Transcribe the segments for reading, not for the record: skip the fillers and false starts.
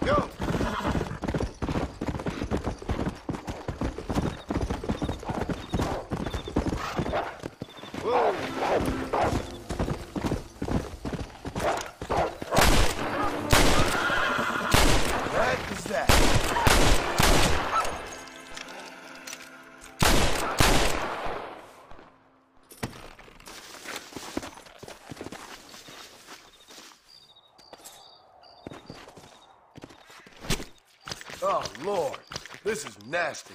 Go! Whoa! What is that? Oh, Lord. This is nasty.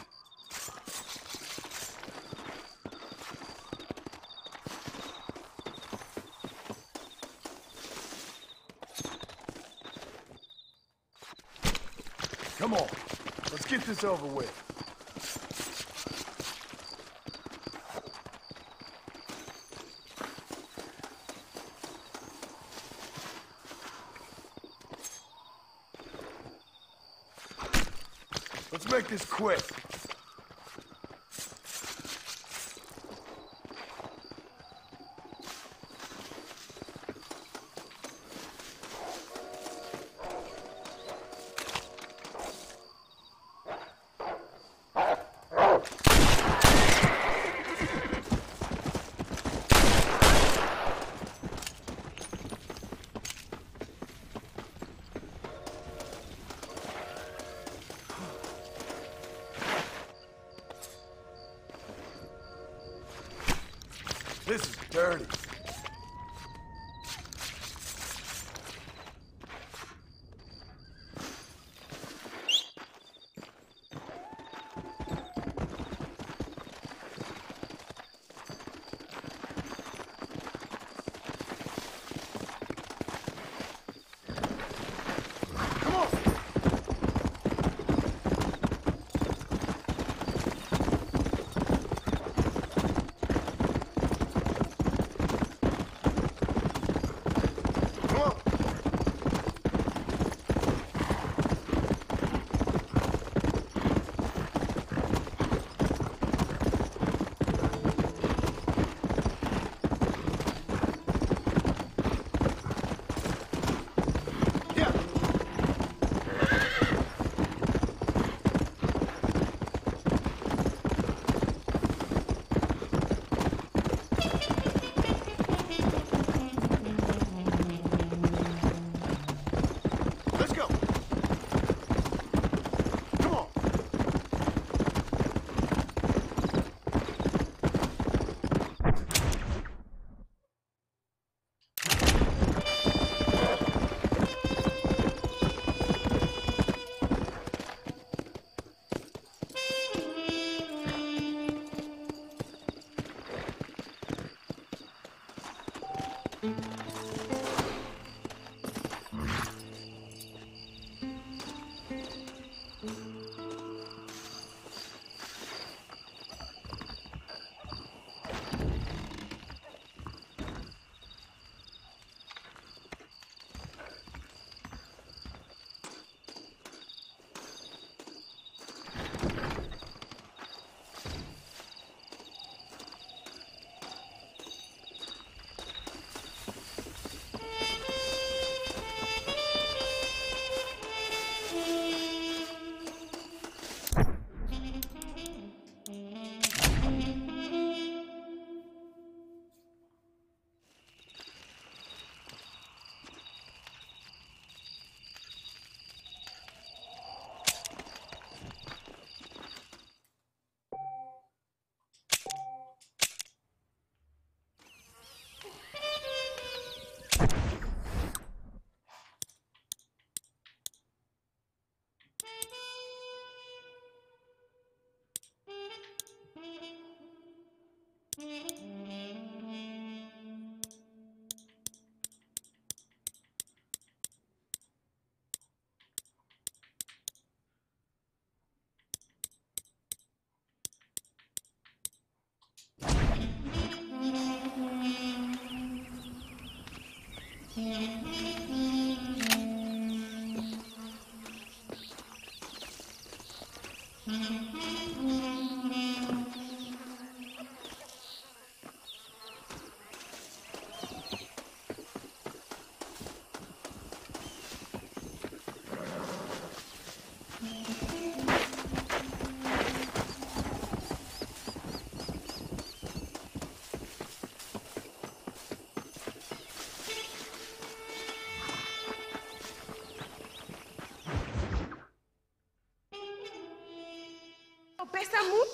Come on. Let's get this over with. Let's make this quick. This is dirty. Come on.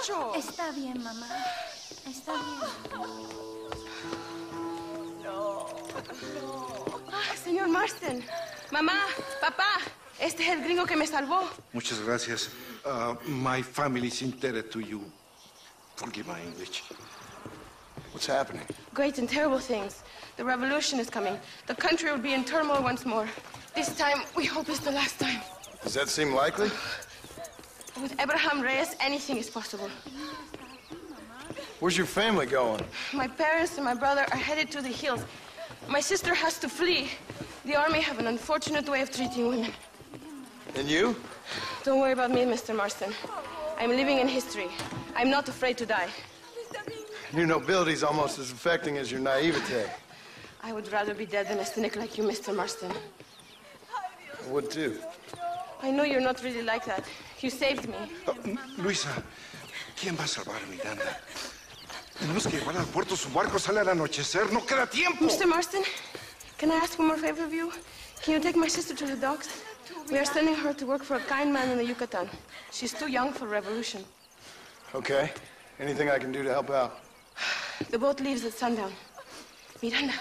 mucho. Está bien, mamá. Está bien. Señor Marston. Mamá, papá. Este es el gringo que me salvó. Muchas gracias. My family is indebted to you. Forgive my English. What's happening? Great and terrible things. The revolution is coming. The country will be in turmoil once more. This time, we hope it's the last time. Does that seem likely? With Abraham Reyes, anything is possible. Where's your family going? My parents and my brother are headed to the hills. My sister has to flee. The army have an unfortunate way of treating women. And you? Don't worry about me, Mr. Marston. I'm living in history. I'm not afraid to die. Your nobility's almost as affecting as your naivete. I would rather be dead than a cynic like you, Mr. Marston. I would too. I know you're not really like that. You saved me. Luisa, ¿quién va a salvar a Miranda? Tenemos que llevar al puerto. Su barco sale al anochecer. No queda tiempo. Mr. Marston, can I ask one more favor of you? Can you take my sister to the docks? We are sending her to work for a kind man in the Yucatan. She's too young for revolution. Okay. Anything I can do to help out? The boat leaves at sundown. Miranda,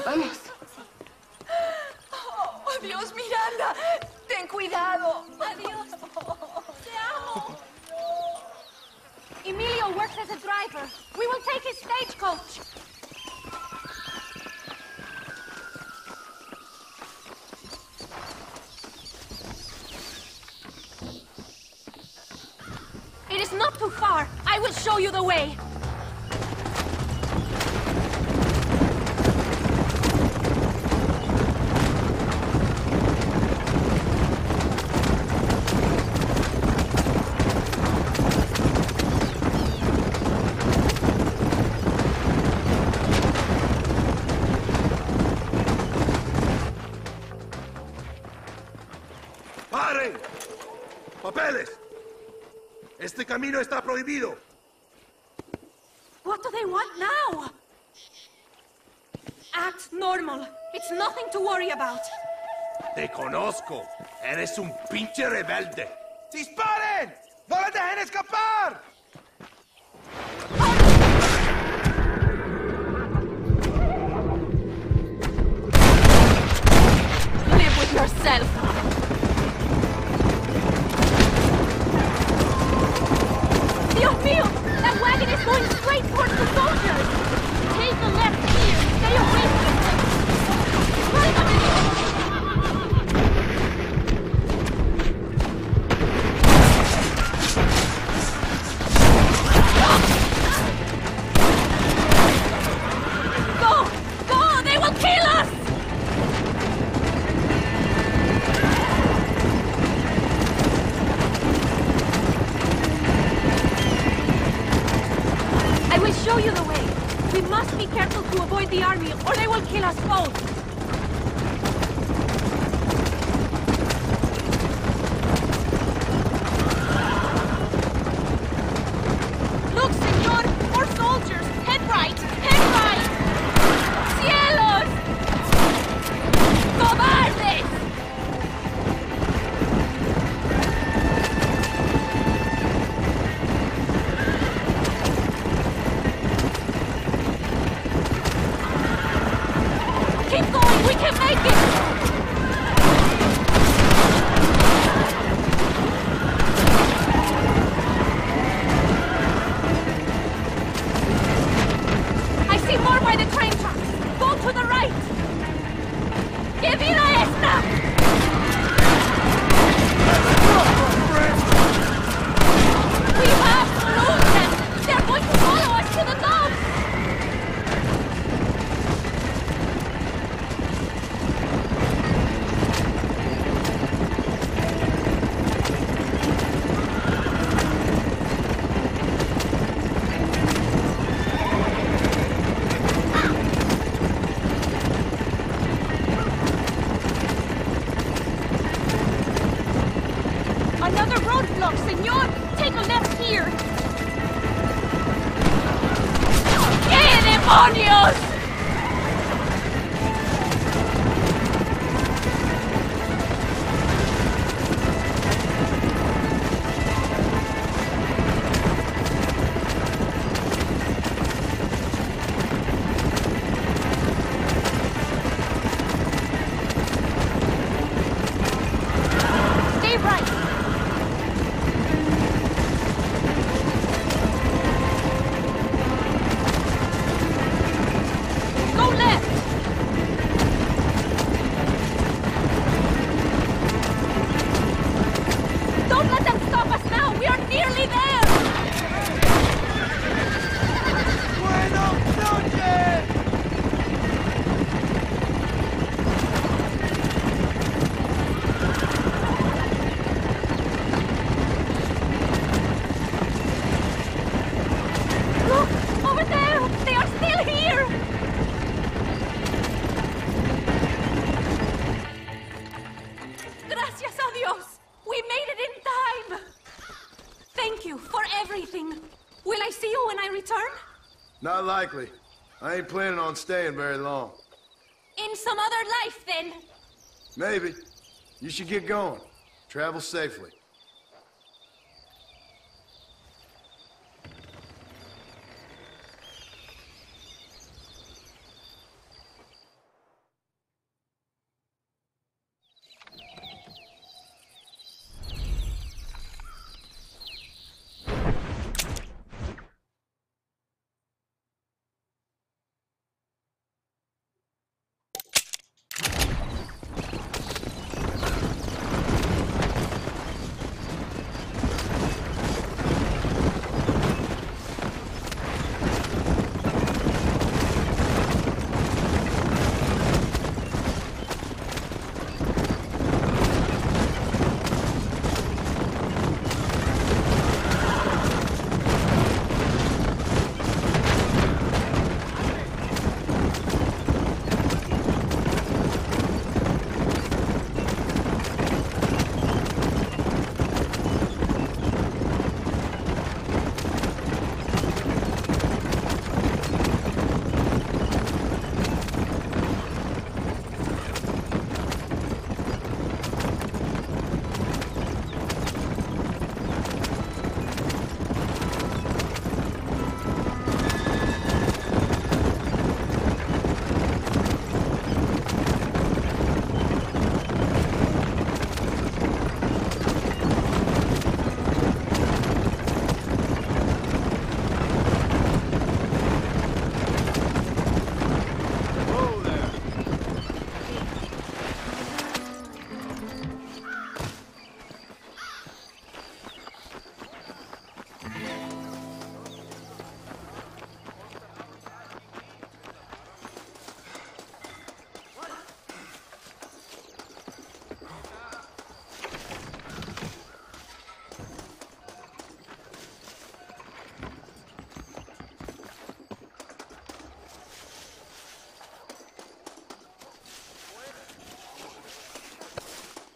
vamos. Oh, Dios, Miranda. Ten cuidado. Adiós. Te amo. Emilio works as a driver. We will take his stagecoach. It is not too far. I will show you the way. ¡Paren! ¡Papeles! Este camino está prohibido. What do they want now? Act normal. It's nothing to worry about. Te conozco. Eres un pinche rebelde. ¡Disparen! ¡No la dejen escapar! Live with yourself. Dios mío! That wagon is going straight towards the soldiers! Take a left here! Stay away from them! Wait a minute! Go! Go! They will kill us! I will show you the way. We must be careful to avoid the army, or they will kill us both. Look, senor! More soldiers! Head right! Head right! ¡Cielos! ¡Cobardes! Keep going! We can make it! I see more by the train tracks! Go to the right! ¡Que viva esta! We have to lose them! They're going to follow us to the docks! Another roadblock, senor! Take a left here! ¡Qué demonios! Gracias a Dios! We made it in time! Thank you for everything. Will I see you when I return? Not likely. I ain't planning on staying very long. In some other life, then. Maybe. You should get going. Travel safely.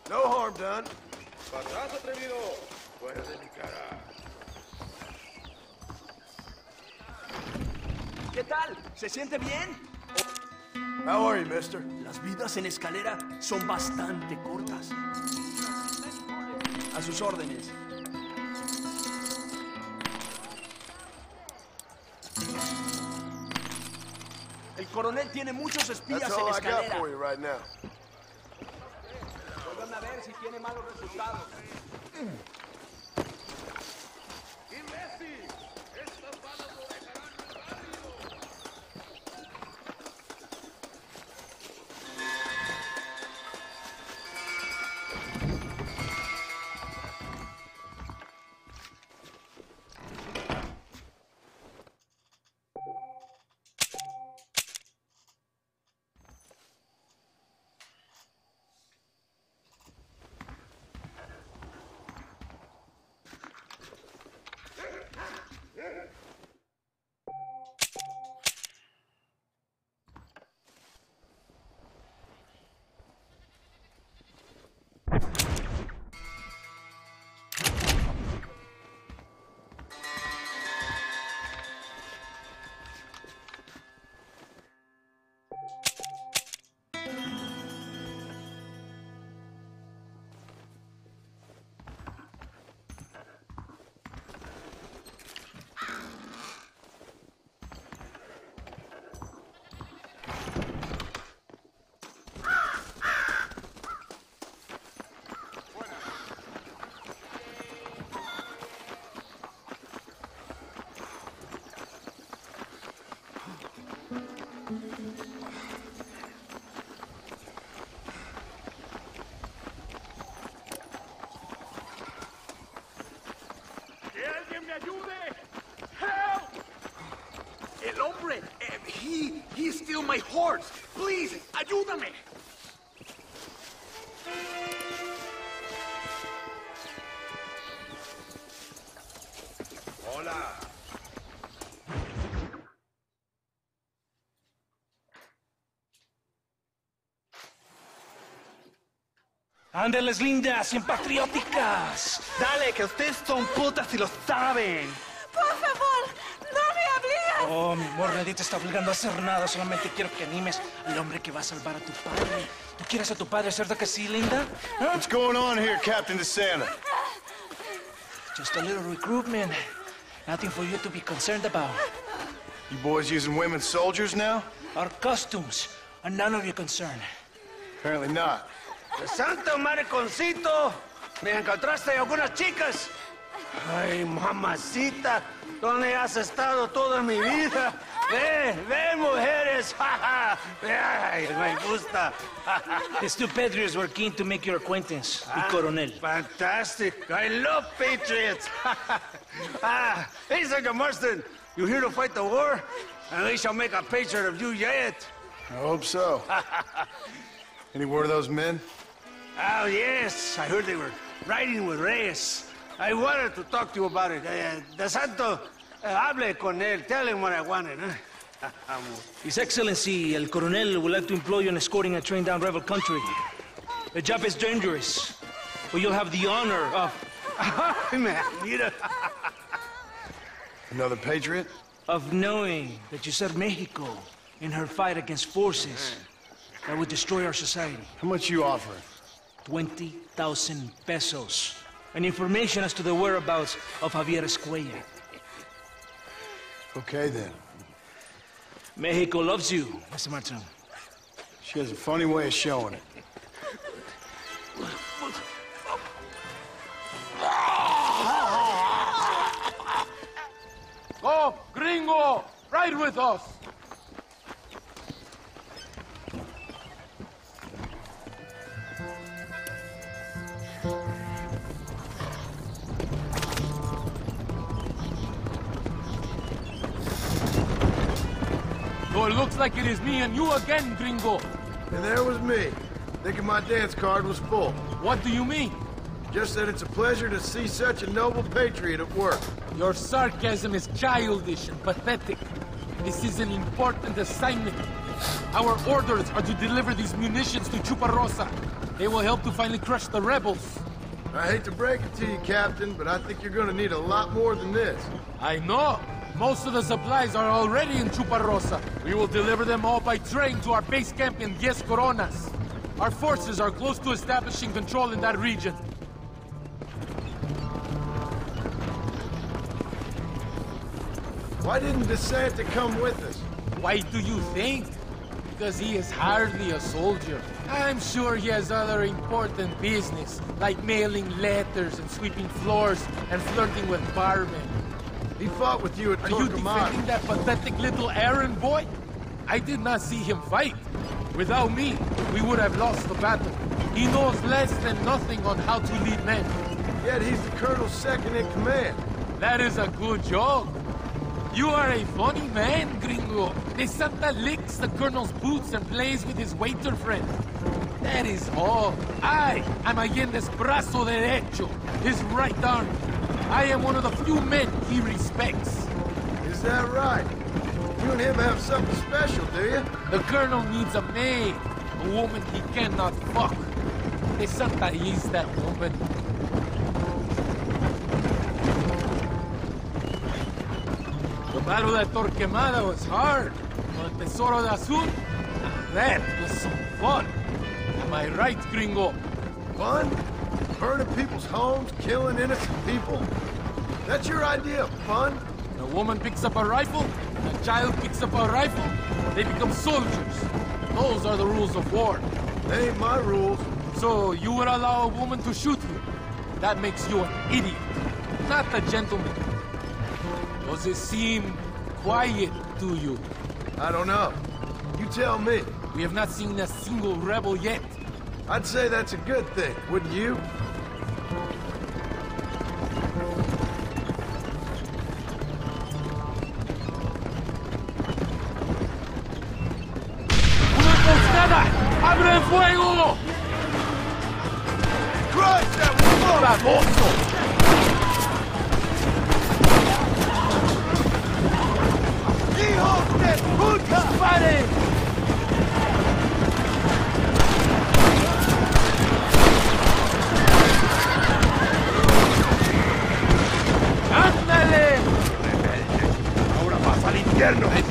No harm done. ¡Patrás, atrevido! ¡Fuera de mi cara! ¿Qué tal? ¿Se siente bien? How are you, mister? Las vidas en escalera son bastante cortas. A sus órdenes. El coronel tiene muchos espías That's en all I got escalera. for you right now. Vuelvan a ver si tiene malos resultados. ¡Imbécil! ¡Estas balas lo dejarán rápido! ¡Que alguien me ayude! ¡Help! El hombre, he stole my horse. Please, ayúdame. ¡Hola! Ándeles lindas y patrióticas. Dale, que ustedes son putas y lo saben. Por favor, no me obligas. Oh, mi amor, nadie te está obligando a hacer nada. Solamente quiero que animes al hombre que va a salvar a tu padre. ¿Tú quieres a tu padre, cierto que sí, linda? ¿Ah? What's going on here, Captain DeSanta? Just a little recruitment. Nothing for you to be concerned about. You boys using women soldiers now? Our costumes are none of your concern. Apparently not. ¡Santo mariconcito! ¿Me encontraste algunas chicas? Ay, mamacita, ¿dónde has estado toda mi vida? Ve, mujeres. Ay, me gusta. These two patriots were keen to make your acquaintance, mi coronel. Fantastic. I love patriots. Hey, Sergeant Marston, you here to fight the war? And we shall make a patriot of you yet. I hope so. Any word of those men? Oh, yes. I heard they were riding with Reyes. I wanted to talk to you about it. De Santo, hable con él. Tell him what I wanted. His Excellency, El Coronel, would like to employ you in escorting a train down rebel country. The job is dangerous, but you'll have the honor of... Man, mira. Another patriot? of knowing that you served Mexico in her fight against forces that would destroy our society. How much you offering? 20,000 pesos. And information as to the whereabouts of Javier Escuella. Okay, then. Mexico loves you, Mr. Martin. She has a funny way of showing it. Go, gringo! Ride with us! So it looks like it is me and you again, gringo. And there was me, thinking my dance card was full. What do you mean? Just that it's a pleasure to see such a noble patriot at work. Your sarcasm is childish and pathetic. This is an important assignment. Our orders are to deliver these munitions to Chuparosa. They will help to finally crush the rebels. I hate to break it to you, Captain, but I think you're gonna need a lot more than this. I know. Most of the supplies are already in Chuparosa. We will deliver them all by train to our base camp in Diez Coronas. Our forces are close to establishing control in that region. Why didn't DeSanta come with us? Why do you think? Because he is hardly a soldier. I'm sure he has other important business, like mailing letters and sweeping floors and flirting with barmen. He fought with you at Are you defending Torquemada. that pathetic little errand boy? I did not see him fight. Without me, we would have lost the battle. He knows less than nothing on how to lead men. Yet he's the colonel's second in command. That is a good joke. You are a funny man, gringo. De Santa licks the colonel's boots and plays with his waiter friend. That is all. I am Allende's brazo derecho, his right arm. I am one of the few men he respects. Is that right? You and him have something special, do you? The colonel needs a maid, a woman he cannot fuck. De Santa is that woman. The battle at Torquemada was hard, but Tesoro de Azul, that was some fun. Am I right, gringo? Fun? Burning people's homes, killing innocent people? That's your idea of fun? A woman picks up a rifle, a child picks up a rifle, they become soldiers. Those are the rules of war. They ain't my rules. So you would allow a woman to shoot you? That makes you an idiot, not a gentleman. Does it seem quiet to you? I don't know. You tell me. We have not seen a single rebel yet. I'd say that's a good thing, wouldn't you? ¡Abre el fuego! Christ, that was close! ¡Baboso! ¡Hijos de puta! ¡Dispare!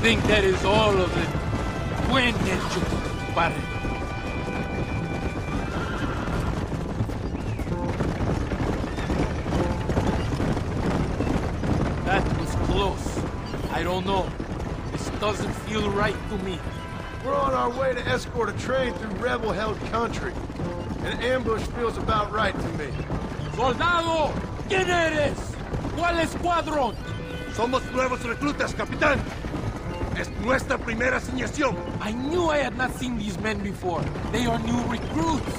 think that is all of it. Buen hecho, compadre. That was close. I don't know. This doesn't feel right to me. We're on our way to escort a train through rebel-held country. An ambush feels about right to me. ¡Soldado! ¿Quién eres? ¿Cuál escuadrón? Somos nuevos reclutas, capitán. Es nuestra primera asignación. I knew I had not seen these men before. They are new recruits.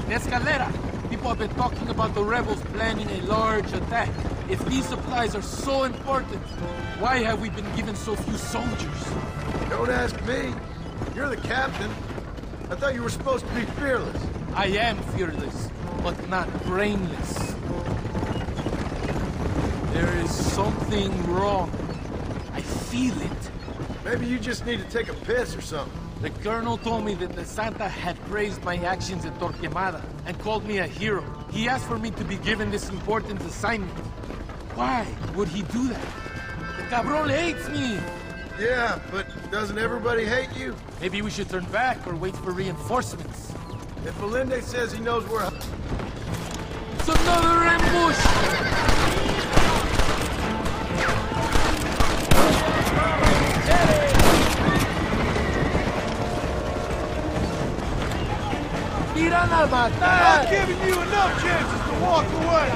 The Escalera. People have been talking about the rebels planning a large attack. If these supplies are so important, why have we been given so few soldiers? Don't ask me. You're the captain. I thought you were supposed to be fearless. I am fearless, but not brainless. There is something wrong. I feel it. Maybe you just need to take a piss or something. The colonel told me that the Santa had praised my actions at Torquemada and called me a hero. He asked for me to be given this important assignment. Why would he do that? The cabron hates me! Yeah, but doesn't everybody hate you? Maybe we should turn back or wait for reinforcements. If Belinde says he knows where... It's another ambush! ¡Tiran a matar! I'm giving you enough chances to walk away!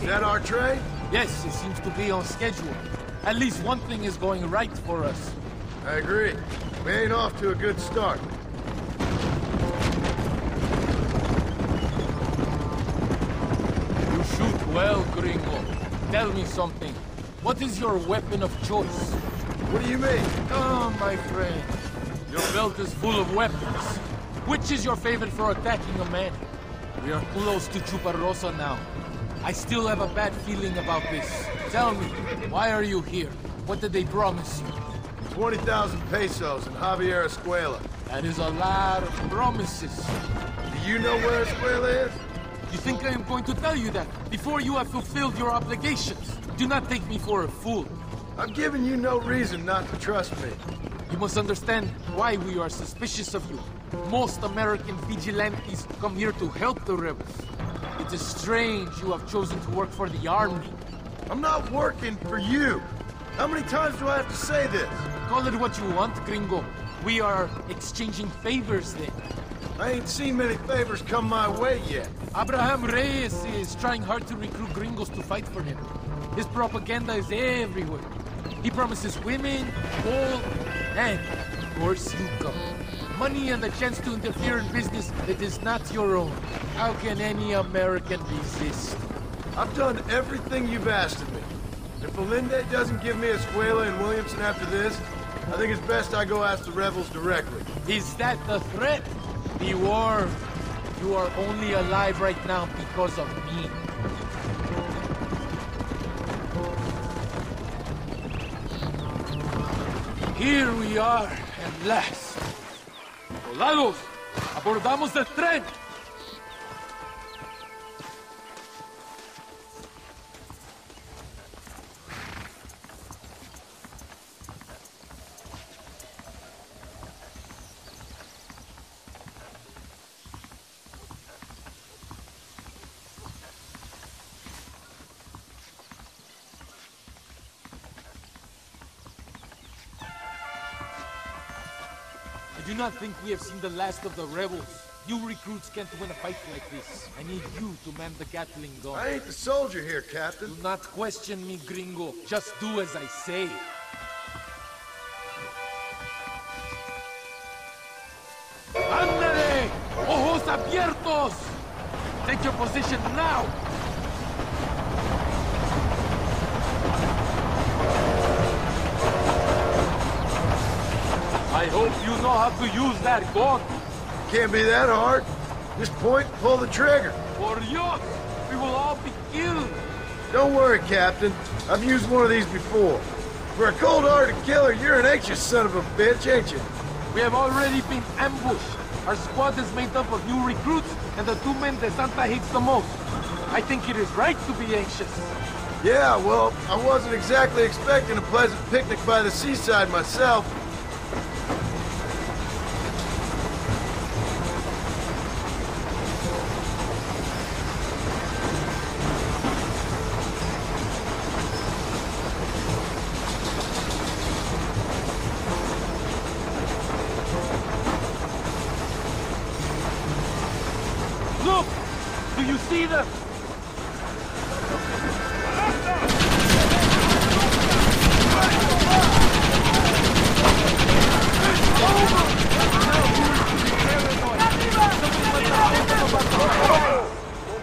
Is that our train? Yes, it seems to be on schedule. At least one thing is going right for us. I agree. We ain't off to a good start. You shoot well, Gringo. Tell me something. What is your weapon of choice? What do you mean? Oh, my friend. Your belt is full of weapons. Which is your favorite for attacking a man? We are close to Chuparosa now. I still have a bad feeling about this. Tell me, why are you here? What did they promise you? 20,000 pesos in Javier Escuela. That is a lot of promises. Do you know where Escuela is? You think I am going to tell you that before you have fulfilled your obligations? Do not take me for a fool. I'm giving you no reason not to trust me. You must understand why we are suspicious of you. Most American vigilantes come here to help the rebels. It is strange you have chosen to work for the army. I'm not working for you. How many times do I have to say this? Call it what you want, Gringo. We are exchanging favors then. I ain't seen many favors come my way yet. Abraham Reyes is trying hard to recruit gringos to fight for him. His propaganda is everywhere. He promises women, gold, and, of course, you come. Money and the chance to interfere in business that is not your own. How can any American resist? I've done everything you've asked of me. If Belinde doesn't give me Escuela and Williamson after this, I think it's best I go ask the rebels directly. Is that the threat? Be warned. You are only alive right now because of me. Here we are, at last. ¡Soldados! ¡Abordamos el tren! I do not think we have seen the last of the rebels. You recruits can't win a fight like this. I need you to man the Gatling gun. I ain't the soldier here, Captain. Do not question me, gringo. Just do as I say. ¡Ándale! ¡Ojos abiertos! Take your position now! I hope you know how to use that gun. Can't be that hard. Just point and pull the trigger. For Dios, we will all be killed. Don't worry, Captain. I've used one of these before. For a cold-hearted killer, you're an anxious son of a bitch, ain't you? We have already been ambushed. Our squad is made up of new recruits and the 2 men that Santa hates the most. I think it is right to be anxious. Yeah, well, I wasn't exactly expecting a pleasant picnic by the seaside myself. Look! Do you see them?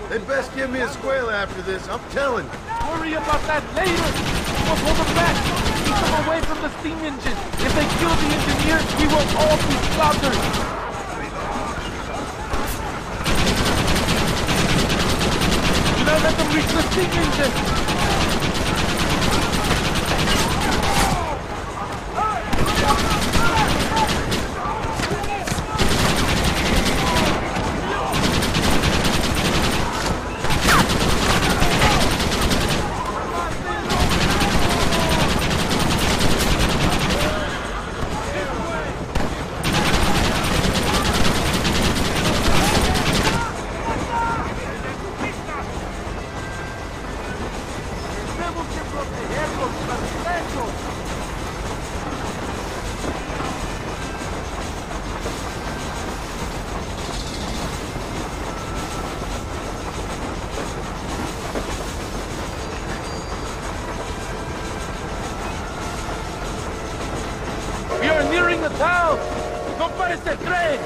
They best give me a squealer after this, I'm telling you. Worry about that later! We'll pull them back! Keep them away from the steam engine! If they kill the engineer, we will all be slaughtered! Do not let them reach the steam engine! We are nearing the town! ¡Compare ese tren!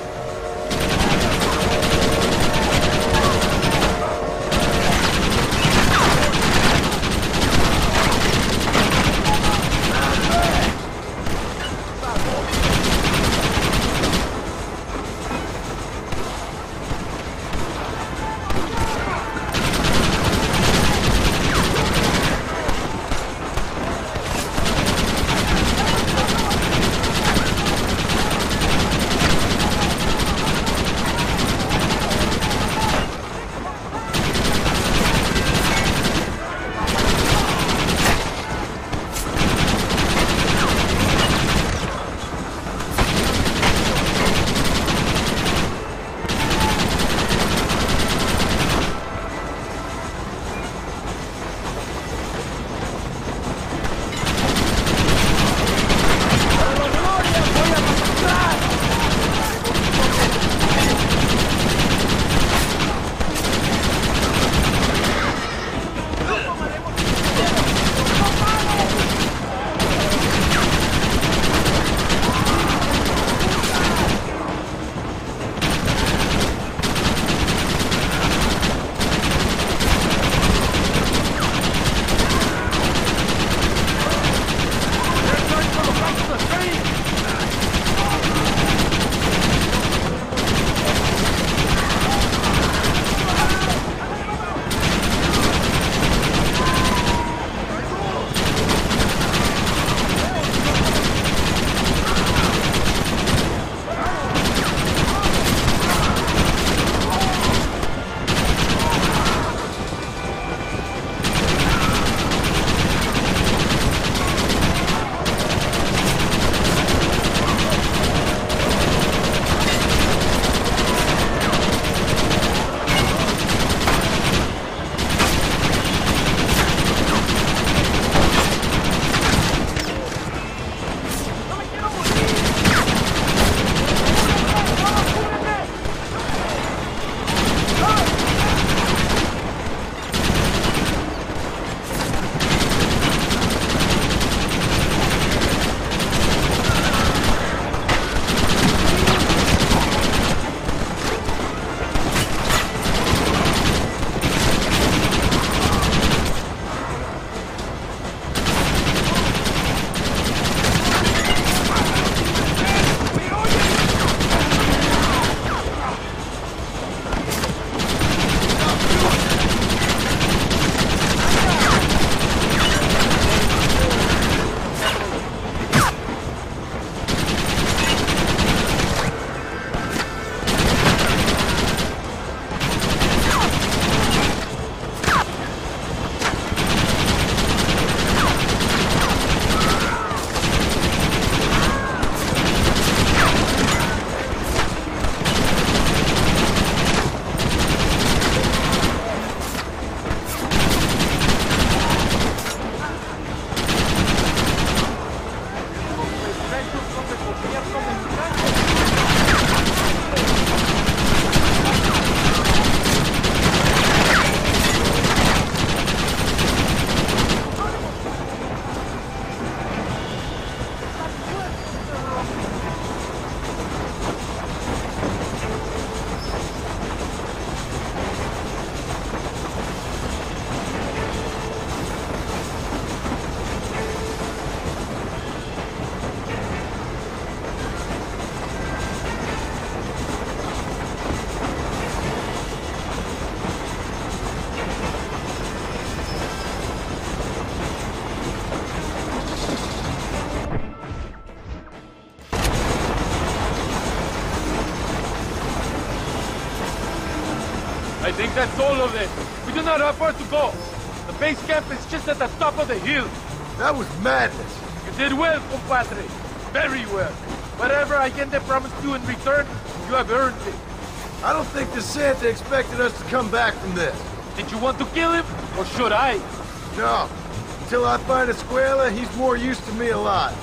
I think that's all of it. We do not have far to go. The base camp is just at the top of the hill. That was madness. You did well, compadre. Very well. Whatever Allende promised you in return, you have earned it. I don't think the Santa expected us to come back from this. Did you want to kill him, or should I? No. Until I find Escuela, he's more used to me alive.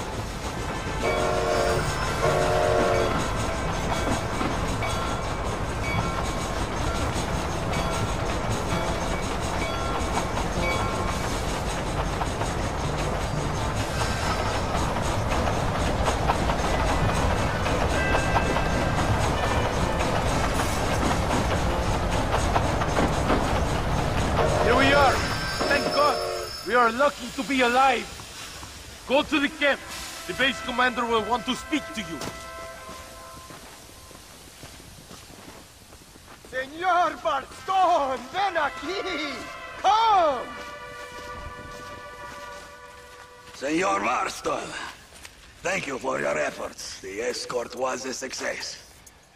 We are lucky to be alive. Go to the camp. The base commander will want to speak to you. Señor Bastón, ven aquí! Come! Senor Marston, thank you for your efforts. The escort was a success.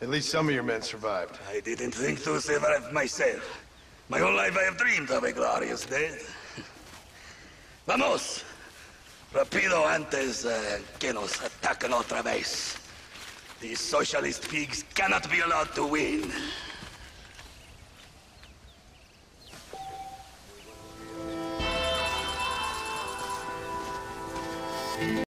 At least some of your men survived. I didn't think to survive myself. My whole life I have dreamed of a glorious death. Vamos! Rapido antes que nos ataquen otra vez. These socialist pigs cannot be allowed to win.